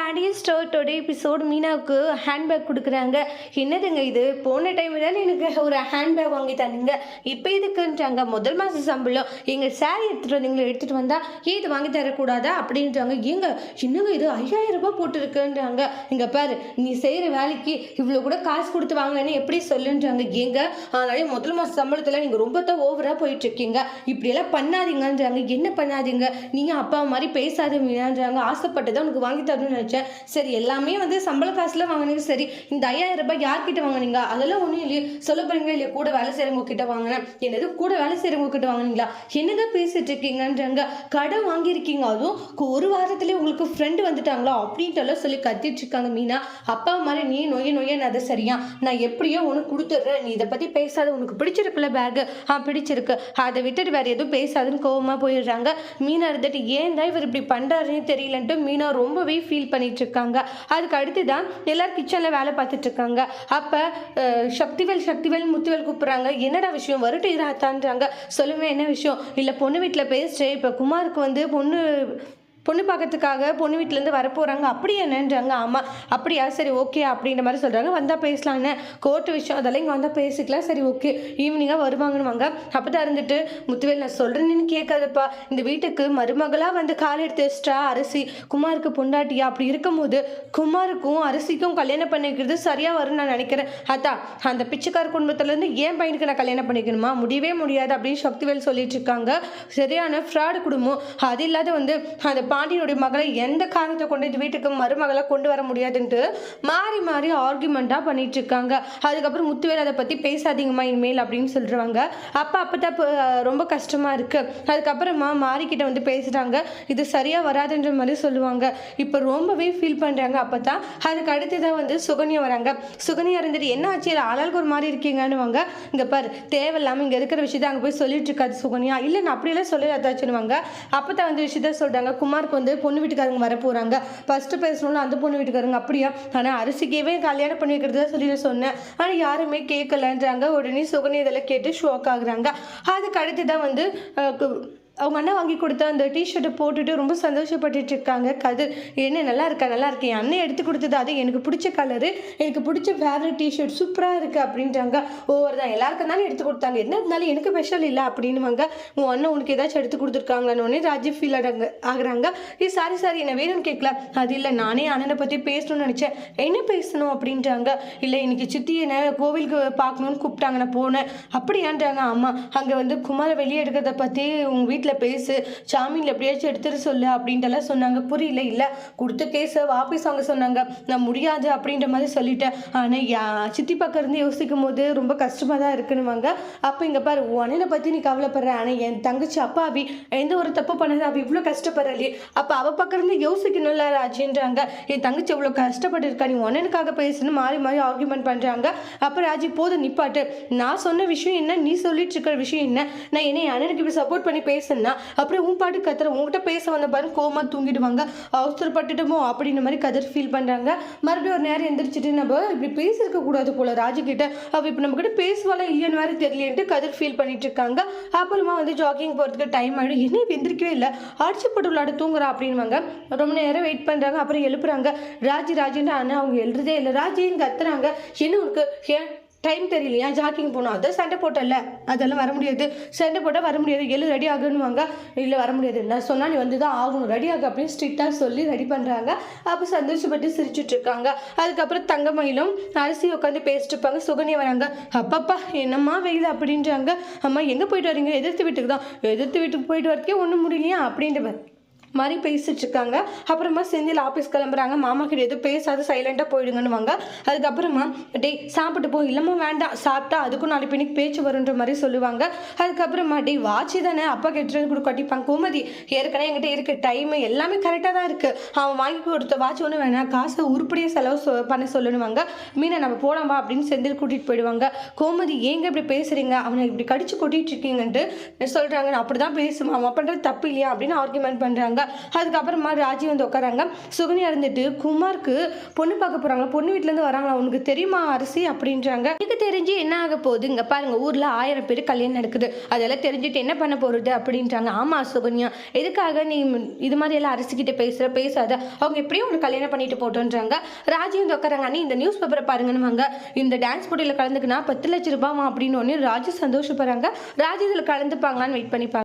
Pandya ஸ்டோர்ட்டோட episode மீனாவுக்கு handbag கொடுக்குறாங்க. என்னதுங்க இது, போன டைம் தானே எனக்கு ஒரு ஹேண்ட்பேக் வாங்கி தந்தீங்க, இப்போ இதுக்குன்றாங்க. முதல் மாத சம்பளம் எங்கள் சாரி எடுத்துகிட்டு வந்தீங்களா, எடுத்துகிட்டு வந்தால் ஏன் இது வாங்கி தரக்கூடாதா அப்படின்றாங்க. ஏங்க என்னங்க இது 5000 ரூபாய் போட்டுருக்குன்றாங்க. இங்கே பாரு, நீ செய்கிற வேலைக்கு இவ்வளோ கூட காசு கொடுத்து வாங்கலன்னு எப்படி சொல்லுன்றாங்க. ஏங்க அதனாலே முதல் மாத சம்பளத்தில் நீங்கள் ரொம்ப தான் ஓவராக போயிட்டுருக்கீங்க, இப்படியெல்லாம் பண்ணாதீங்கன்றாங்க. என்ன பண்ணாதீங்க, நீங்கள் அப்பா மாதிரி பேசாத மீனான்றாங்க. ஆசைப்பட்டு தான் உனக்கு வாங்கி தரணும்னு நினச்சேன். சரி, எல்லாமே வந்து சம்பள காசுல வாங்கினீங்க. சரி, இந்த 5000 ரூபாய் யார்கிட்ட வாங்கினீங்க? அதெல்லாம் ஒன்றும் இல்லையே, சொல்ல போறீங்களா இல்லையா? கூட வேலை செய்கிறவங்க கிட்ட வாங்கினேன். என்னது கூட வேலை செய்கிறவங்க கிட்ட வாங்கினீங்களா? என்னங்க பேசிட்டு இருக்கீங்கன்றாங்க. கடன் வாங்கியிருக்கீங்க, அதுவும் ஒரு வாரத்திலே உங்களுக்கு ஃப்ரெண்டு வந்துட்டாங்களா அப்படின்ட்டு எல்லாம் சொல்லி கத்திட்டு இருக்காங்க மீனா. அப்பா மாதிரி நீ நொய்யன்னு அதை சரியா, நான் எப்படியோ உனக்கு கொடுத்துட்றேன், நீ இதை பற்றி பேசாத, உனக்கு பிடிச்சிருக்குல்ல பேகு, பிடிச்சிருக்கு, அதை விட்டுட்டு வேற எதுவும் பேசாதுன்னு கோவமாக போயிடுறாங்க. மீனா இருந்துட்டு ஏன் தான் இவர் இப்படி பண்ணுறாருன்னு தெரியலன்ட்டு மீனா ரொம்பவே ஃபீல் பண்ணிட்டு இருக்காங்க. அதுக்கு அடுத்து தான் எல்லாரும் கிச்சனில் வேலை பார்த்துட்டு இருக்காங்க. அப்போ சக்திவேல் முத்துவேல் கூப்பிட்றாங்க. என்னடா விஷயம், வருட்டு இதாத்தான்றாங்க. சொல்லுவேன் என்ன விஷயம்? இல்லை, பொண்ணு வீட்டில் பேசிட்டேன், இப்போ குமாருக்கு வந்து பொண்ணு பார்க்கறதுக்காக பொண்ணு வீட்டிலேருந்து வரப்போகிறாங்க, அப்படி என்னன்றாங்க. ஆமாம் அப்படியா, சரி ஓகே அப்படின்ற மாதிரி சொல்கிறாங்க. வந்தால் பேசலான்னு, கோர்ட்டு விஷயம் அதெல்லாம் இங்கே வந்தால் பேசிக்கலாம், சரி ஓகே ஈவினிங்காக வருவாங்கன்னு. அப்போ தான் இருந்துட்டு முத்துவேல், நான் சொல்கிறேன்னு கேட்காதப்பா, இந்த வீட்டுக்கு மருமகளாக வந்து கால் எடுத்து வச்சிட்டா அரசி, குமாருக்கு பொண்டாட்டியா, அப்படி இருக்கும்போது குமாருக்கும் அரசிக்கும் கல்யாணம் பண்ணிக்கிறது சரியாக வரும்னு நான் நினைக்கிறேன். அதான் அந்த பிச்சைக்கார குடும்பத்துலேருந்து ஏன் பையனுக்கு நான் கல்யாணம் பண்ணிக்கணுமா, முடியவே முடியாது அப்படின்னு சக்திவேல் சொல்லிட்டு இருக்காங்க. சரியான ஃப்ராடு குடும்பம், அது இல்லாத வந்து அந்த பாண்டியனுடைய மகளை எந்த காரணத்தை கொண்டு இந்த வீட்டுக்கு மருமகளை கொண்டு வர முடியாதுன்ட்டு மாறி ஆர்குமெண்ட்டாக பண்ணிட்டு இருக்காங்க. அதுக்கப்புறம் முத்துவேல் அதை பற்றி பேசாதீங்கம்மா இனிமேல் அப்படின்னு சொல்கிறாங்க. அப்பதான் ரொம்ப கஷ்டமாக இருக்குது. அதுக்கப்புறமா மாரிக்கிட்ட வந்து பேசுகிறாங்க. இது சரியாக வராதுன்ற மாதிரி சொல்லுவாங்க. இப்போ ரொம்பவே ஃபீல் பண்ணுறாங்க. அப்போ தான் அதுக்கு அடுத்து தான் வந்து சுகன்யா வராங்க. சுகன்யா இருந்துட்டு என்ன ஆச்சு, ஆளாளுக்கு ஒரு மாதிரி இருக்கீங்கன்னுவாங்க. இங்கே பாரு, தேவையில்லாமல் இங்கே இருக்கிற விஷயத்தை அங்கே போய் சொல்லிட்டு இருக்காது சுகன்யா. இல்லை, நான் அப்படியெல்லாம் சொல்லதாச்சுன்னுவாங்க. அப்போ தான் வந்து விஷயத்த சொல்கிறாங்க. குமாருக்கு வந்து பொண்ணு வீட்டுக்காரங்க வர போகிறாங்க, ஃபஸ்ட்டு பேசணும்னு அந்த பொண்ணு வீட்டுக்காரங்க. அப்படியா, ஆனால் அரிசிக்கவே கல்யாணம் பண்ணி வைக்கிறதா சொல்லி நான் சொன்னேன், ஆனால் யாருமே கேட்கலன்றாங்க. உடனே சுகன்யா இதெல்லாம் கேட்டு ஷாக் ஆகுறாங்க. அதுக்கு அடுத்து தான் வந்து அவங்க அண்ணன் வாங்கி கொடுத்த அந்த டிஷர்ட்டை போட்டுட்டு ரொம்ப சந்தோஷப்பட்டுட்டு இருக்காங்க. கதிர், என்ன நல்லா இருக்கேன் என் அண்ணன் எடுத்து கொடுத்தது, அது எனக்கு பிடிச்ச கலரு, எனக்கு பிடிச்ச ஃபேவரட் டிஷர்ட், சூப்பராக இருக்குது அப்படின்றாங்க. ஓவர் தான் எல்லாருக்கும் தானே எடுத்து கொடுத்தாங்க, என்ன இருந்தாலும் எனக்கு ஸ்பெஷல் இல்லை அப்படின்னுவாங்க. உன் அண்ணன் உனக்கு ஏதாச்சும் எடுத்து கொடுத்துருக்காங்கன்னு ராஜீவ் ஃபீல் ஆகுறாங்க. சாரி என்ன வேணும்னு கேட்கல. அது இல்லை, நானே அண்ணனை பற்றி பேசணும்னு நினச்சேன். என்ன பேசணும் அப்படின்றாங்க. இல்லை, இன்னைக்கு சித்தி என்ன கோவிலுக்கு பார்க்கணுன்னு கூப்பிட்டாங்க, நான் போனேன். அப்படியான்றாங்க. ஆமாம், அங்கே வந்து குமாரை வெளியே எடுக்கிறத பற்றி உங்கள் வீட்டில் பேசு, சாமியில் எப்படியாச்சும் எடுத்துட்டு சொல்லு அப்படின்ட்டுலாம் சொன்னாங்க. புரியல, இல்லை கொடுத்த கேஸை வாபஸ் வாங்க சொன்னாங்க, நான் முடியாது அப்படின்ற மாதிரி சொல்லிட்டேன். ஆனால் சித்தி பக்கம் இருந்து யோசிக்கும் போது ரொம்ப கஷ்டமாக தான் இருக்குன்னுவாங்க. அப்போ இங்கே பாரு, உன் அண்ணனை பற்றி நீ கவலைப்படுற, ஆனால் என் தங்கச்சி அப்பாவி எந்த ஒரு தப்பு பண்ணது, அவள் இவ்வளோ கஷ்டப்படுறாளே, அப்போ அவள் பக்கம் இருந்து யோசிக்கணும்ல ராஜின்றாங்க. என் தங்கச்சி இவ்வளோ கஷ்டப்பட்டு இருக்கா, நீ அண்ணனுக்காக பேசணும், மாறி ஆர்குமெண்ட் பண்ணுறாங்க. அப்போ ராஜி, போதும் நிப்பாட்டு, நான் சொன்ன விஷயம் என்ன, நீ சொல்லிட்டு இருக்கிற விஷயம் என்ன, நான் என்ன என் அண்ணனுக்கு இப்படி சப்போர்ட் பண்ணி பேசுனா அப்புறம் உன் பாட்டு கத்துற, உங்ககிட்ட பேச வந்த பாரு கோமா தூங்கிடுவாங்க, அவசரப்பட்டுட்டோமோ அப்படின்னு மாதிரி கதர் ஃபீல் பண்ணுறாங்க. மறுபடியும் ஒரு நேரம் எந்திரிச்சிட்டு நம்ம இப்படி பேசியிருக்க கூடாது போல ராஜு கிட்ட, அவள் இப்போ நம்ம கிட்ட பேசுவாளா இல்லைன்னு வேறு தெரியலேன்ட்டு கதர் ஃபீல் பண்ணிட்டு இருக்காங்க. அப்புறமா வந்து ஜாகிங் போகிறதுக்கு டைம் ஆகிடும். என்ன எந்திரிக்கவே இல்லை, அடிச்சு போட்டு விளையாட தூங்குறா அப்படின்வாங்க. ரொம்ப நேரம் வெயிட் பண்ணுறாங்க. அப்புறம் எழுப்புறாங்க. ராஜின்னு ஆனால் அவங்க எழுறதே இல்லை. ராஜின்னு கத்துறாங்க. என்ன உனக்கு ஏன் டைம் தெரியலையா, ஜாக்கிங் போகணும், அதான் சண்டை போட்டல, அதெல்லாம் வர முடியாது, சண்டை போட்டால் வர முடியாது, எழு ரெடி ஆகணுவாங்க. இல்லை வர முடியாது, நான் சொன்னால் நீ வந்து தான் ஆகணும், ரெடி ஆக அப்படின்னு ஸ்ட்ரிக்டாக சொல்லி ரெடி பண்ணுறாங்க. அப்போ சந்தோஷப்பட்டு சிரிச்சுட்டு இருக்காங்க. அதுக்கப்புறம் தங்கமயிலும் அரிசி உட்காந்து பேசிட்டு இருப்பாங்க. சுகன்யா வராங்க. அப்பப்பா என்னம்மா வெயில் அப்படின்றாங்க. அம்மா எங்கே போயிட்டு வரீங்க? எதிர்த்து வீட்டுக்கு போயிட்டு வரதுக்கே ஒன்றும் முடியலையா அப்படின்ற மாதிரி பேசிட்டு இருக்காங்க. அப்புறமா செந்தில் ஆஃபீஸ் கிளம்புறாங்க. மாமா கிட்ட எதுவும் பேசாது சைலண்டாக போயிடுங்கன்னுவாங்க. அதுக்கப்புறமா டேய் சாப்பிட்டு போ, இல்லைம்மா வேண்டாம், சாப்பிட்டா அதுக்கும் நாலு பின்னிக்கு பேச்சு வருன்ற மாதிரி சொல்லுவாங்க. அதுக்கப்புறமா டேய் வாட்சி தானே அப்பா கெட்டு கூட கட்டிப்பாங்க, கோமதி ஏற்கனவே என்கிட்ட இருக்குது, டைமு எல்லாமே கரெக்டாக தான் இருக்குது, அவன் வாங்கி கொடுத்த வாட்ச் ஒன்று வேணாம், காசை உருப்படியே செலவு பண்ண சொல்லணுவாங்க. மீனை நம்ம போலாம்பா அப்படின்னு செந்தில் கூட்டிகிட்டு போயிடுவாங்க. கோமதி ஏங்க இப்படி பேசுகிறீங்க, அவனை இப்படி கடிச்சு கொட்டிட்டு இருக்கீங்கன்ட்டு சொல்கிறாங்க. அப்படி தான் பேசுமா, அவன் பண்ணுறது தப்பு இல்லையா அப்படின்னு ஆர்குமெண்ட் பண்ணுறாங்க. அதுக்கப்புறமா ராஜி வந்து உட்காராங்க. சுகன்யா இருந்துட்டு குமாருக்கு பொண்ணு பார்க்க போறாங்க, பொண்ணு வீட்டிலேருந்து வராங்களா, உனக்கு தெரியுமா அரசி அப்படின்றாங்க. எனக்கு தெரிஞ்சு என்ன ஆக போகுது, இங்கே பாருங்க ஊரில் 1000 பேர் கல்யாணம் நடக்குது, அதெல்லாம் தெரிஞ்சுட்டு என்ன பண்ண போகிறது அப்படின்றாங்க. ஆமாம் சுகன்யா, எதுக்காக நீ இது மாதிரி எல்லாம் அரசிக்கிட்ட பேசாத, அவங்க எப்படியும் ஒரு கல்யாணம் பண்ணிட்டு போட்டோன்றாங்க. ராஜி வந்து உட்காராங்க. அண்ணி இந்த நியூஸ் பேப்பரை பாருங்கன்னு வாங்க, இந்த டான்ஸ் போட்டியில் கலந்துக்குனா 10 லட்சம் ரூபாய் அப்படின்னு ஒன்று ராஜி சந்தோஷப்படுறாங்க. ராஜி இதில் கலந்துப்பாங்களான்னு வெயிட் பண்ணி